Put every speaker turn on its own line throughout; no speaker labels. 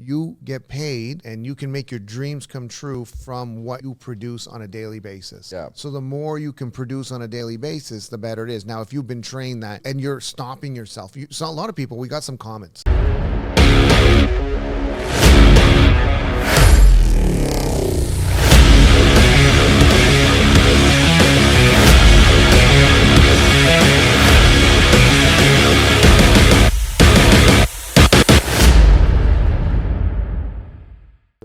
you get paid and you can make your dreams come true from what you produce on a daily basis.
Yeah.
So the more you can produce on a daily basis, the better it is. Now, if you've been trained that and you're stopping yourself, so a lot of people, we got some comments.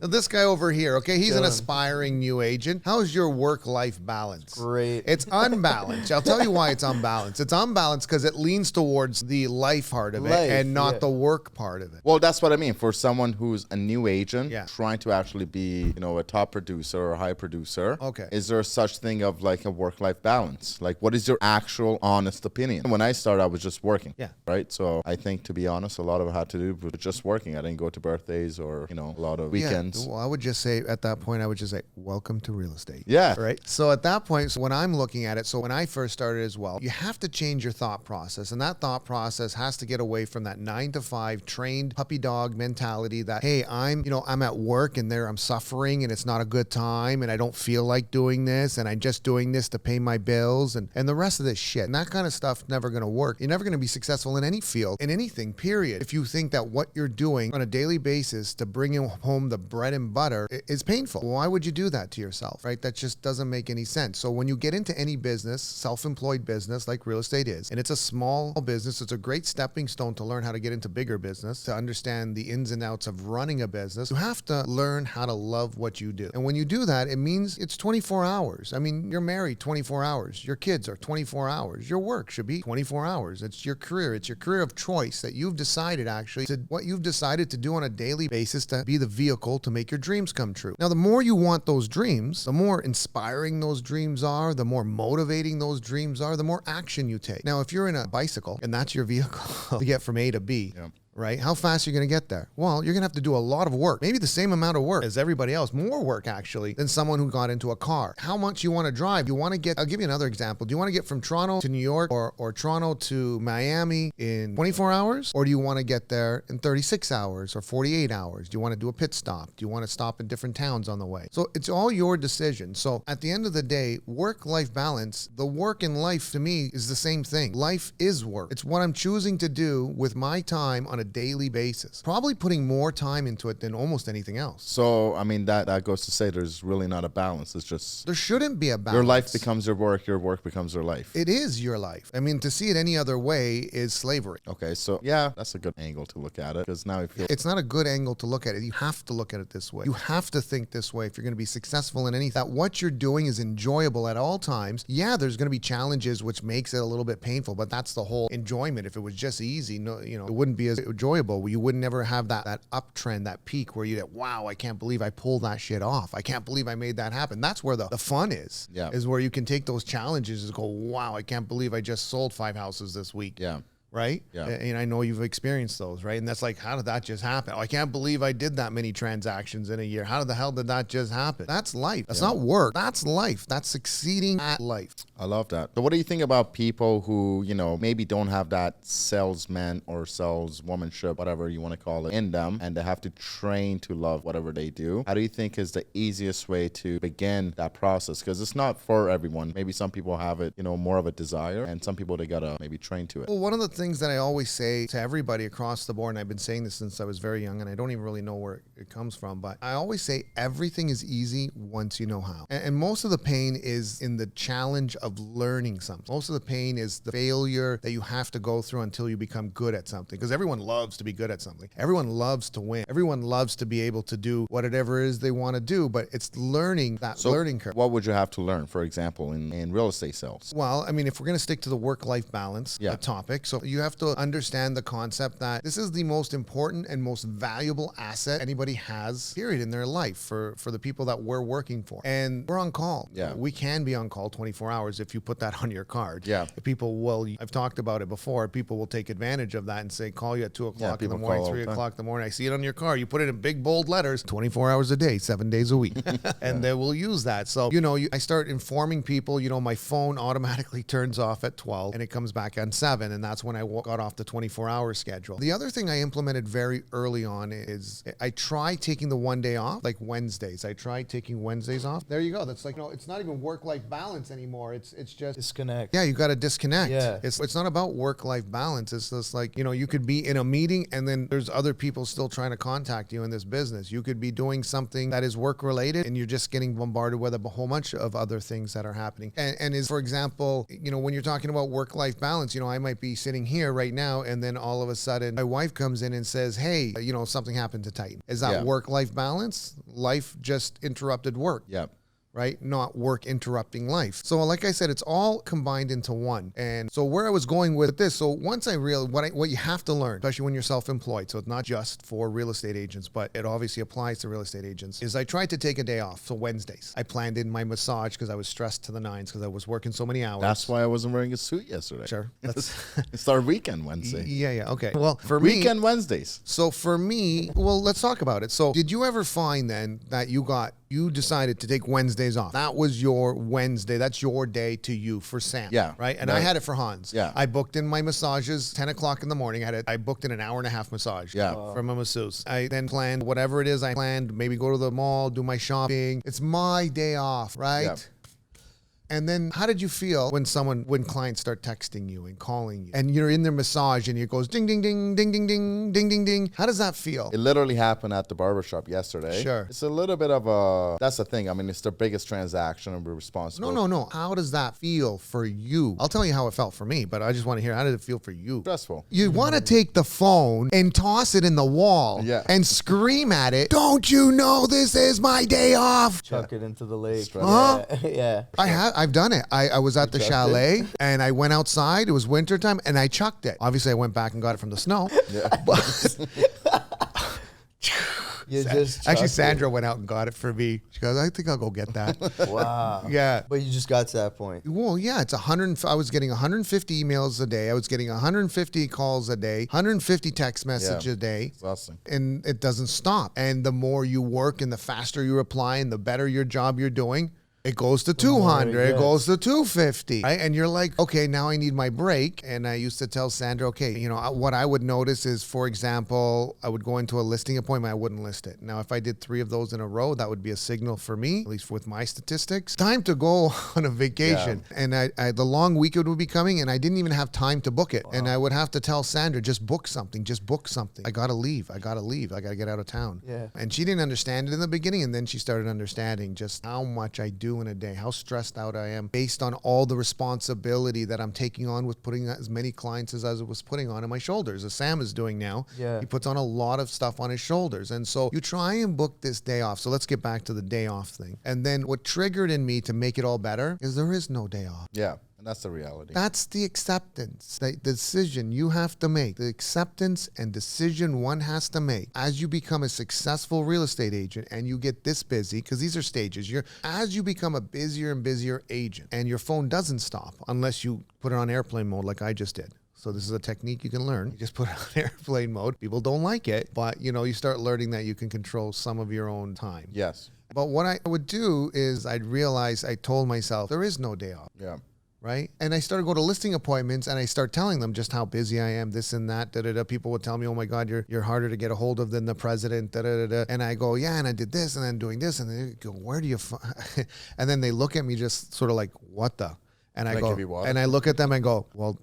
This guy over here, okay, he's an aspiring new agent. How's your work-life balance?
Great.
It's unbalanced. I'll tell you why it's unbalanced. It's unbalanced because it leans towards the life part of it and not the work part of it.
Well, that's what I mean. For someone who's a new agent,
Yeah.
trying to actually be, a top producer or a high producer,
Okay.
is there such thing of like a work-life balance? Like, what is your actual honest opinion? When I started, I was just working.
Yeah.
Right? So I think, to be honest, a lot of it had to do with just working. I didn't go to birthdays or, a lot of weekends.
Yeah. Well, I would just say at that point, welcome to real estate.
Yeah.
Right. So at that point, so when I'm looking at it, so when I first started as well, you have to change your thought process. And that thought process has to get away from that 9-to-5 trained puppy dog mentality that, hey, I'm at work and I'm suffering and it's not a good time and I don't feel like doing this and I'm just doing this to pay my bills and the rest of this shit. And that kind of stuff's never going to work. You're never going to be successful in any field, in anything, period. If you think that what you're doing on a daily basis to bring home the bread and butter is painful. Why would you do that to yourself, right? That just doesn't make any sense. So when you get into any business, self-employed business like real estate is, and it's a small business, it's a great stepping stone to learn how to get into bigger business, to understand the ins and outs of running a business. You have to learn how to love what you do. And when you do that, it means it's 24 hours. I mean, you're married 24 hours. Your kids are 24 hours. Your work should be 24 hours. It's your career. It's your career of choice that you've decided what you've decided to do on a daily basis to be the vehicle to make your dreams come true. Now, the more you want those dreams, the more inspiring those dreams are, the more motivating those dreams are, the more action you take. Now, if you're in a bicycle and that's your vehicle to get from A to B, right? How fast are you going to get there? Well, you're going to have to do a lot of work, maybe the same amount of work as everybody else, more work actually than someone who got into a car. How much you want to drive? You want to get, I'll give you another example. Do you want to get from Toronto to New York or Toronto to Miami in 24 hours? Or do you want to get there in 36 hours or 48 hours? Do you want to do a pit stop? Do you want to stop in different towns on the way? So it's all your decision. So at the end of the day, work-life balance, the work in life to me is the same thing. Life is work. It's what I'm choosing to do with my time on a daily basis, probably putting more time into it than almost anything else.
So, I mean, that goes to say there's really not a balance. It's just...
There shouldn't be a balance.
Your life becomes your work becomes your life.
It is your life. I mean, to see it any other way is slavery.
Okay, so yeah, that's a good angle to look at it, because now I feel...
It's not a good angle to look at it. You have to look at it this way. You have to think this way if you're going to be successful in anything. That what you're doing is enjoyable at all times. Yeah, there's going to be challenges which makes it a little bit painful, but that's the whole enjoyment. If it was just easy, it wouldn't be as enjoyable. You would never have that uptrend, that peak where you get, wow, I can't believe I pulled that shit off. I can't believe I made that happen. That's where the fun is.
Yeah.
Is where you can take those challenges and go, wow, I can't believe I just sold 5 houses this week.
Yeah.
Right?
Yeah.
And I know you've experienced those, right? And that's like, how did that just happen? Oh, I can't believe I did that many transactions in a year. How the hell did that just happen? That's life. That's not work. That's life. That's succeeding at life.
I love that. So what do you think about people who, maybe don't have that salesman or saleswomanship, whatever you want to call it, in them, and they have to train to love whatever they do? How do you think is the easiest way to begin that process? Because it's not for everyone. Maybe some people have it, more of a desire, and some people, they gotta maybe train to it.
Well, one of the things that I always say to everybody across the board, and I've been saying this since I was very young, and I don't even really know where it comes from, but I always say everything is easy once you know how. And most of the pain is in the challenge of learning something. Most of the pain is the failure that you have to go through until you become good at something, because everyone loves to be good at something. Everyone loves to win. Everyone loves to be able to do whatever it is they want to do, but it's learning that learning curve.
What would you have to learn, for example, in real estate sales?
Well, I mean, if we're going to stick to the work-life balance topic, so you have to understand the concept that this is the most important and most valuable asset anybody has, period, in their life for the people that we're working for. And we're on call.
Yeah.
We can be on call 24 hours if you put that on your card.
Yeah.
I've talked about it before, people will take advantage of that and say, call you at 2 o'clock in the morning, 3 o'clock in the morning. I see it on your car. You put it in big, bold letters, 24 hours a day, 7 days a week. And they will use that. So, I start informing people, my phone automatically turns off at 12 and it comes back on 7. And that's when I got off the 24-hour schedule. The other thing I implemented very early on is I try taking the one day off, like Wednesdays. I tried taking Wednesdays off. There you go. That's like, it's not even work-life balance anymore. It's just
disconnect.
Yeah, you got to disconnect.
Yeah.
It's not about work-life balance. It's just like, you could be in a meeting and then there's other people still trying to contact you in this business. You could be doing something that is work-related and you're just getting bombarded with a whole bunch of other things that are happening. And is, for example, when you're talking about work-life balance, I might be sitting here right now and then all of a sudden my wife comes in and says, hey, something happened to Titan. Is that work-life balance? Life just interrupted work.
Yep.
Right? Not work interrupting life. So like I said, it's all combined into one. And so where I was going with this, so once I realized what you have to learn, especially when you're self-employed, so it's not just for real estate agents, but it obviously applies to real estate agents, is I tried to take a day off. So Wednesdays, I planned in my massage because I was stressed to the nines because I was working so many hours.
That's why I wasn't wearing a suit yesterday.
Sure.
It's our weekend Wednesday.
Yeah. Okay. Well, for
Weekend Wednesdays.
So for me, well, let's talk about it. So did you ever find then that you decided to take Wednesdays off? That was your Wednesday. That's your day to you for Sam.
Yeah.
Right? And I had it for Hans.
Yeah.
I booked in my massages 10 o'clock in the morning. I booked in an hour and a half massage.
Yeah.
From a masseuse. I then planned whatever it is I planned, maybe go to the mall, do my shopping. It's my day off, right?
Yeah.
And then how did you feel when clients start texting you and calling you and you're in their massage and it goes ding, ding, ding, ding, ding, ding, ding, ding, ding. How does that feel?
It literally happened at the barbershop yesterday.
Sure.
It's a little bit of that's the thing. I mean, it's the biggest transaction and we're responsible.
No. How does that feel for you? I'll tell you how it felt for me, but I just want to hear, how did it feel for you?
Stressful.
You want to take the phone and toss it in the wall and scream at it. Don't you know this is my day off?
Chuck it into the lake.
Huh?
Yeah.
I've done it. I was at the chalet and I went outside. It was wintertime and I chucked it. Obviously, I went back and got it from the snow.
Yeah.
But
Actually,
Sandra went out and got it for me. She goes, I think I'll go get that.
Wow.
Yeah.
But you just got to that point.
Well, yeah, it's 100. I was getting 150 emails a day. I was getting 150 calls a day, 150 text messages a day.
Exhausting.
And it doesn't stop. And the more you work and the faster you reply and the better your job you're doing, it goes to 200, it goes to 250, right? And you're like, okay, now I need my break. And I used to tell Sandra, okay, what I would notice is, for example, I would go into a listing appointment, I wouldn't list it. Now, if I did 3 of those in a row, that would be a signal for me, at least with my statistics. Time to go on a vacation. Yeah. And the long weekend would be coming and I didn't even have time to book it. Wow. And I would have to tell Sandra, just book something. I got to leave. I got to get out of town.
Yeah.
And she didn't understand it in the beginning. And then she started understanding just how much I do in a day, how stressed out I am based on all the responsibility that I'm taking on with putting as many clients as I was putting on my shoulders, as Sam is doing now.
Yeah.
He puts on a lot of stuff on his shoulders. And so you try and book this day off. So let's get back to the day off thing. And then what triggered in me to make it all better is there is no day off.
Yeah. And that's the reality.
That's the acceptance, the decision you have to make, the acceptance and decision one has to make as you become a successful real estate agent and you get this busy, because these are stages. As you become a busier and busier agent and your phone doesn't stop unless you put it on airplane mode like I just did. So this is a technique you can learn. You just put it on airplane mode. People don't like it, but you start learning that you can control some of your own time.
Yes.
But what I would do is I told myself there is no day off.
Yeah.
Right? And I started going to listing appointments and I start telling them just how busy I am, this and that, da-da-da. People would tell me, oh my God, you're harder to get a hold of than the president, da-da-da-da. And I go, yeah, and I did this and then doing this. And they go, where do you and then they look at me just sort of like, what the? And I go, and I look at them and go, well,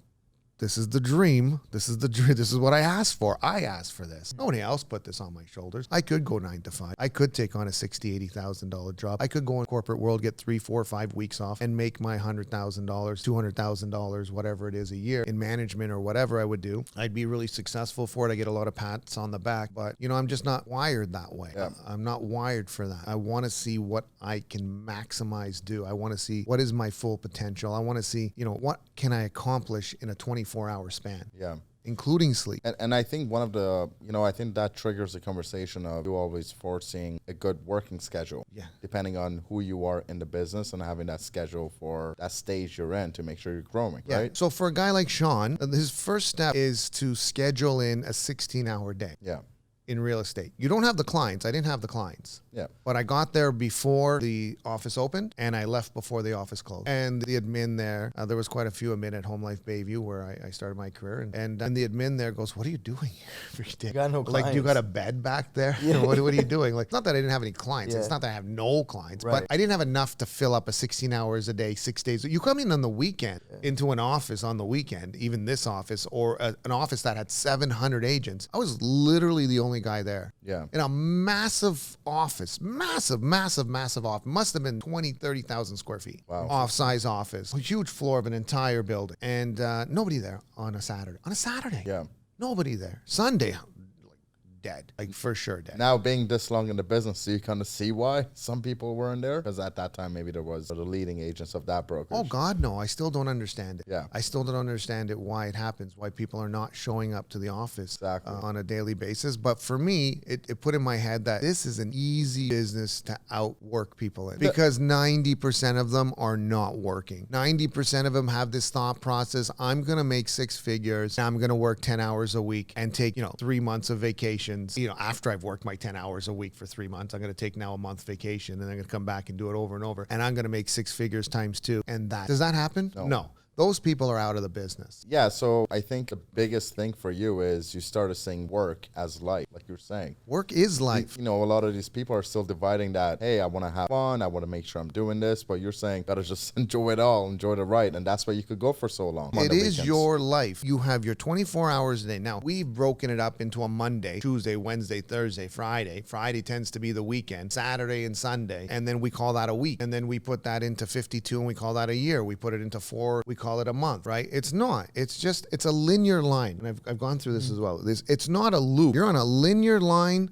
this is the dream. This is what I asked for. I asked for this. Nobody else put this on my shoulders. I could go 9 to 5. I could take on a $60,000, $80,000 job. I could go in corporate world, get 3, 4, 5 weeks off and make my $100,000, $200,000, whatever it is a year in management or whatever I would do. I'd be really successful for it. I get a lot of pats on the back, but I'm just not wired that way. Yeah. I'm not wired for that. I want to see what I can maximize do. I want to see what is my full potential. I want to see, what can I accomplish in a 24-hour span.
Yeah.
Including sleep.
And I think one of the, I think that triggers the conversation of you always forcing a good working schedule.
Yeah.
Depending on who you are in the business and having that schedule for that stage you're in to make sure you're growing, right?
So for a guy like Shawn, his first step is to schedule in a 16-hour day.
Yeah.
in real estate. You don't have the clients. I didn't have the clients.
Yeah.
But I got there before the office opened, and I left before the office closed. And the admin there, there was quite a few admin at Home Life Bayview where I started my career. And the admin there goes, "What are you doing every day?
You got no
Like, you
clients.
got a bed back there?
Yeah.
what are you doing?" Like, it's not that I didn't have any clients.
Yeah.
It's not that I have no clients,
Right.
but I didn't have enough to fill up a 16 hours a day, 6 days. You come in on the weekend into an office on the weekend, even this office, or an office that had 700 agents. I was literally the only guy there.
Yeah.
In a massive office, massive office. Must have been 20, 30,000 square feet.
Wow.
Off-size office. A huge floor of an entire building. And nobody there on a Saturday. On a Saturday.
Yeah.
Nobody there. Sunday, like dead. Like for sure dead.
Now, being this long in the business, so you kind of see why some people weren't there? Because at that time, maybe there was the leading agents of that brokerage.
Oh, God, no. I still don't understand it.
Yeah.
I still don't understand it, why it happens, why people are not showing up to the office
Exactly.
on a daily basis. But for me, it put in my head that this is an easy business to outwork people in, because 90% of them are not working. 90% of them have this thought process: I'm going to make 6 figures. I'm going to work 10 hours a week and take, 3 months of vacations. After I've worked my 10 hours a week for 3 months, I'm going to take now a month vacation, and I'm going to come back and do it over and over. And I'm going to make 6 figures times 2. And does that happen? No. Those people are out of the business.
Yeah, so I think the biggest thing for you is you started seeing work as life, like you're saying.
Work is life.
A lot of these people are still dividing that, hey, I want to have fun, I want to make sure I'm doing this, but you're saying, gotta just enjoy it all, enjoy the ride, and that's why you could go for so long.
It is your life. You have your 24 hours a day. Now, we've broken it up into a Monday, Tuesday, Wednesday, Thursday, Friday. Friday tends to be the weekend, Saturday and Sunday, and then we call that a week. And then we put that into 52 and we call that a year. We put it into 4, we call it a month, right? It's not. It's a linear line. And I've gone through this as well. It's not a loop. You're on a linear line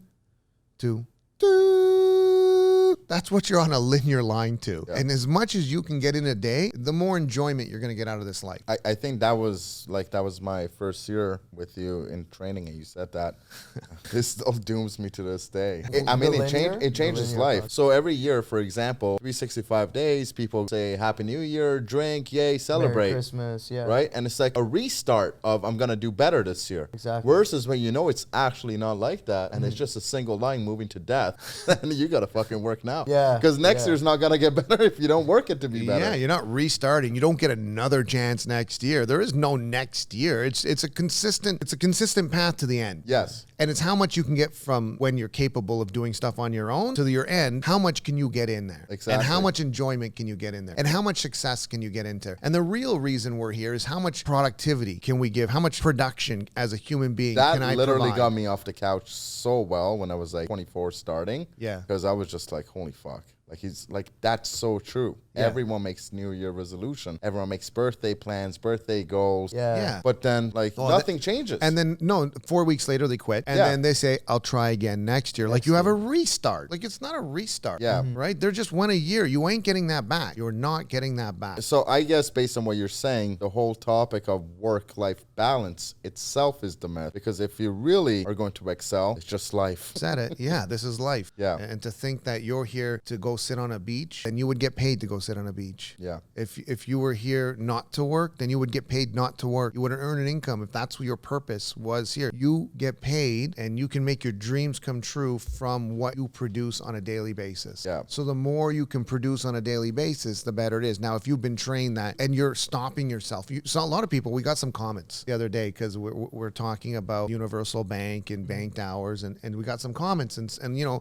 to that's what you're on a linear line to. Yeah. And as much as you can get in a day, the more enjoyment you're going to get out of this life.
I think that was my first year with you in training, and you said that. This still dooms me to this day. It changes life. So every year, for example, 365 days, people say Happy New Year, drink, yay, celebrate.
Merry Christmas, yeah.
Right? And it's like a restart of, I'm going to do better this year.
Exactly.
Versus when it's actually not like that, and it's just a single line moving to death, and you got to fucking work now.
Yeah.
Because next year's not going to get better if you don't work it to be better.
Yeah, you're not restarting. You don't get another chance next year. There is no next year. It's a consistent path to the end.
Yes.
And it's how much you can get from when you're capable of doing stuff on your own to your end. How much can you get in there?
Exactly.
And how much enjoyment can you get in there? And how much success can you get into? And the real reason we're here is how much productivity can we give? How much production as a human being can I provide?
That literally got me off the couch so well when I was like 24 starting.
Yeah.
Because I was just like, holy fuck. That's so true.
Yeah.
Everyone makes New Year resolution. Everyone makes birthday plans, birthday goals.
Yeah.
But then nothing changes.
And then 4 weeks later they quit. And then they say, I'll try again next year. Like you have a restart. Like it's not a restart.
Yeah.
Right? They're just one a year. You ain't getting that back. You're not getting that back.
So I guess based on what you're saying, the whole topic of work-life balance itself is the myth. Because if you really are going to excel, it's just life.
Said it. Yeah, this is life.
Yeah.
And to think that you're here to go sit on a beach, and you would get paid to go sit on a beach.
Yeah.
If you were here not to work, then you would get paid not to work. You wouldn't earn an income if that's what your purpose was here. You get paid, and you can make your dreams come true from what you produce on a daily basis.
Yeah.
So the more you can produce on a daily basis, the better it is. Now, if you've been trained that, and you're stopping yourself, so a lot of people, we got some comments the other day because we're talking about Universal Bank and banked hours, and we got some comments, and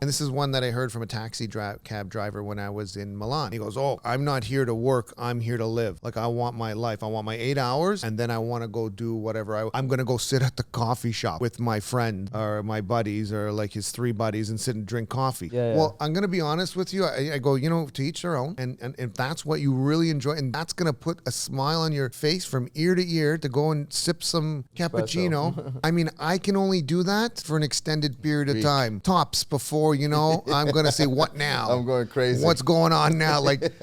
this is one that I heard from a taxi cab driver when I was in Milan. He goes, "Oh, I'm not here to work. I'm here to live. Like I want my life. I want my 8 hours, and then I want to go do whatever. I'm going to go sit at the coffee shop with my friend or my buddies or like his 3 buddies and sit and drink coffee."
Yeah.
Well, I'm going to be honest with you. I go, to each their own. And if that's what you really enjoy, and that's going to put a smile on your face from ear to ear to go and sip some cappuccino. I mean, I can only do that for an extended period of time. Tops before, I'm going to say, what now?
I'm going crazy.
What's going on now? Like,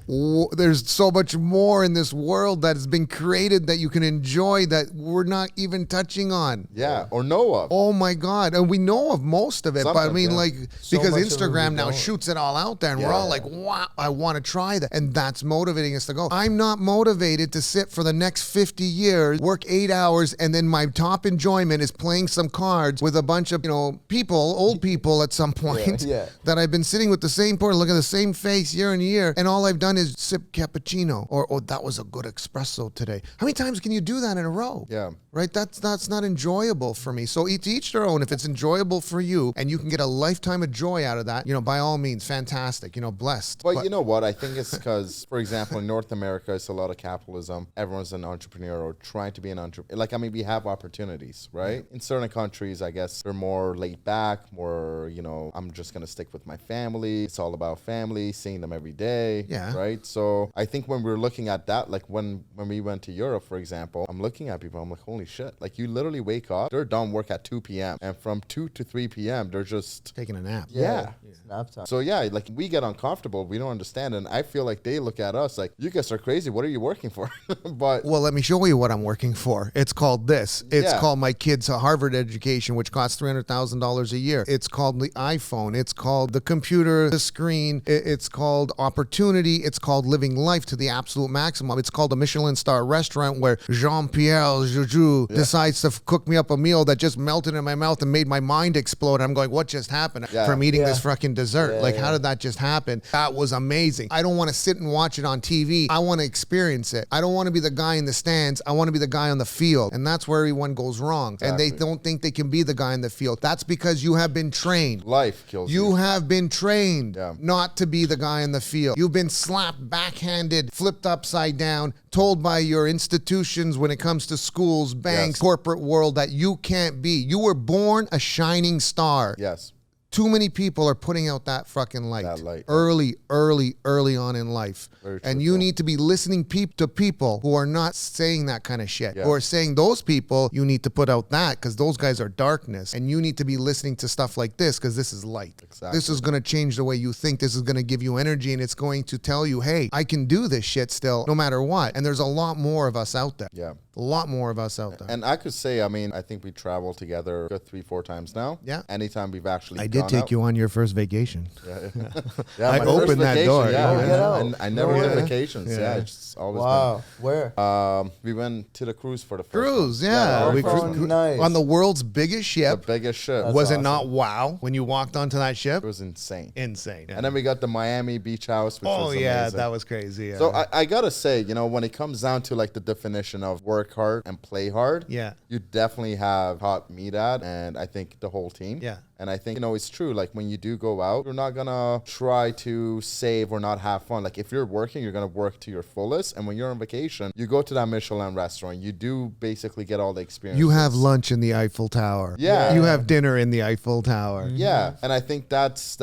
there's so much more in this world that has been created that you can enjoy that we're not even touching on.
Yeah, or know of.
Oh my God. And we know of most of it, but I
Something,
mean,
yeah.
like,
So
because
much of it
Instagram
we
now
don't.
shoots it all out there and we're
Yeah.
all like, wow, I want to try that. And that's motivating us to go. I'm not motivated to sit for the next 50 years, work 8 hours, and then my top enjoyment is playing some cards with a bunch of, people, old people at some point
yeah.
that I've been sitting with the same person, looking at the same face year and year, and all I've done is sip cappuccino or, oh, that was a good espresso today. How many times can you do that in a row?
Yeah.
Right? That's not enjoyable for me. So each their own. If it's enjoyable for you and you can get a lifetime of joy out of that, by all means, fantastic, blessed.
But you know what? I think it's because, for example, in North America, it's a lot of capitalism. Everyone's an entrepreneur or trying to be an entrepreneur. Like, I mean, we have opportunities, right? In certain countries, I guess they're more laid back, more, I'm just going to stick with my family. It's all about family, seeing them every day.
Yeah.
Right? So I think when we're looking at that, like when we went to Europe, for example, I'm looking at people, I'm like, holy shit. Like, you literally wake up, they're done work at 2 p.m. And from 2 to 3 p.m., they're just
Taking a nap.
Yeah.
It's nap time.
So yeah, like we get uncomfortable, we don't understand, and I feel like they look at us like, you guys are crazy. What are you working for? But
Well, let me show you what I'm working for. It's called this. It's
Yeah.
called my kids' Harvard education, which costs $300,000 a year. It's called the iPhone. It's called the computer, the screen. It's called opportunity. It's called living life to the absolute maximum. It's called a Michelin star restaurant where Jean-Pierre Joujou decides to cook me up a meal that just melted in my mouth and made my mind explode. I'm going, what just happened
Yeah.
from eating this
Yeah.
fucking dessert?
Yeah,
Like, how
yeah.
did that just happen? That was amazing. I don't want to sit and watch it on TV. I want to experience it. I don't want to be the guy in the stands. I want to be the guy on the field. And that's where everyone goes wrong. And they
Exactly.
don't think they can be the guy in the field. That's because you have been trained.
life kills
You have been trained
Yeah.
not to be the guy in the field. You've been slapped, backhanded, flipped upside down, told by your institutions when it comes to schools, banks,
Yes.
corporate world that you can't be. You were born a shining star.
Yes.
Too many people are putting out that fucking light,
That light, yeah.
early on in life.
Very
And
true,
you
Phil.
need to be listening to people who are not saying that kind of shit.
Yeah.
Who are saying those people, you need to put out that because those guys are darkness. And you need to be listening to stuff like this because this is light.
Exactly.
This is going to change the way you think. This is going to give you energy and it's going to tell you, hey, I can do this shit still no matter what. And there's a lot more of us out there.
Yeah.
A lot more of us out there.
And I could say, I mean, I think we traveled together 3-4 times now.
Yeah.
Anytime we've actually
I did
gone
take
out.
you on your first vacation.
Yeah,
I
my first
opened that
vacation,
door.
Yeah,
Oh,
yeah.
get out.
And I never
No
did
way.
vacations.
Yeah.
Yeah, it's always
Wow. Where?
been. We went to the cruise for the first
Cruise,
time.
yeah.
our
We
first
Oh,
one.
nice.
on the world's biggest
The
ship.
biggest ship.
That's
Was it
awesome.
not wow when you walked onto that ship?
It was insane.
Insane.
And then we got the Miami beach house, which
oh
was
yeah,
amazing.
that was crazy. Yeah.
So I gotta say, when it comes down to like the definition of work hard and play hard,
yeah.
you definitely have taught me that, and I think the whole team.
Yeah.
And I think, it's true. Like when you do go out, you're not gonna try to save or not have fun. Like if you're working, you're gonna work to your fullest. And when you're on vacation, you go to that Michelin restaurant. You do basically get all the experience.
You have lunch in the Eiffel Tower.
Yeah.
You have dinner in the Eiffel Tower.
Yeah. And I think that's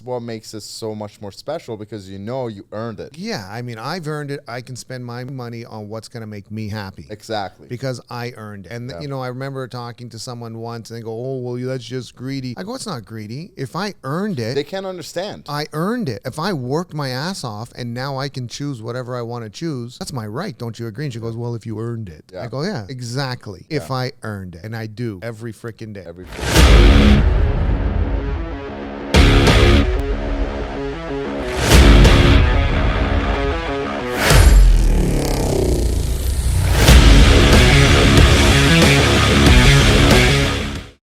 what makes it so much more special because you earned it.
Yeah, I mean, I've earned it. I can spend my money on what's going to make me happy.
Exactly.
Because I earned it. And, I remember talking to someone once and they go, oh, well, that's just greedy. I go, it's not greedy. If I earned it,
They can't understand.
I earned it. If I worked my ass off and now I can choose whatever I want to choose, that's my right. Don't you agree? And she goes, well, if you earned it.
Yeah.
I go, yeah, exactly. If I earned it. And I do every freaking day.
Every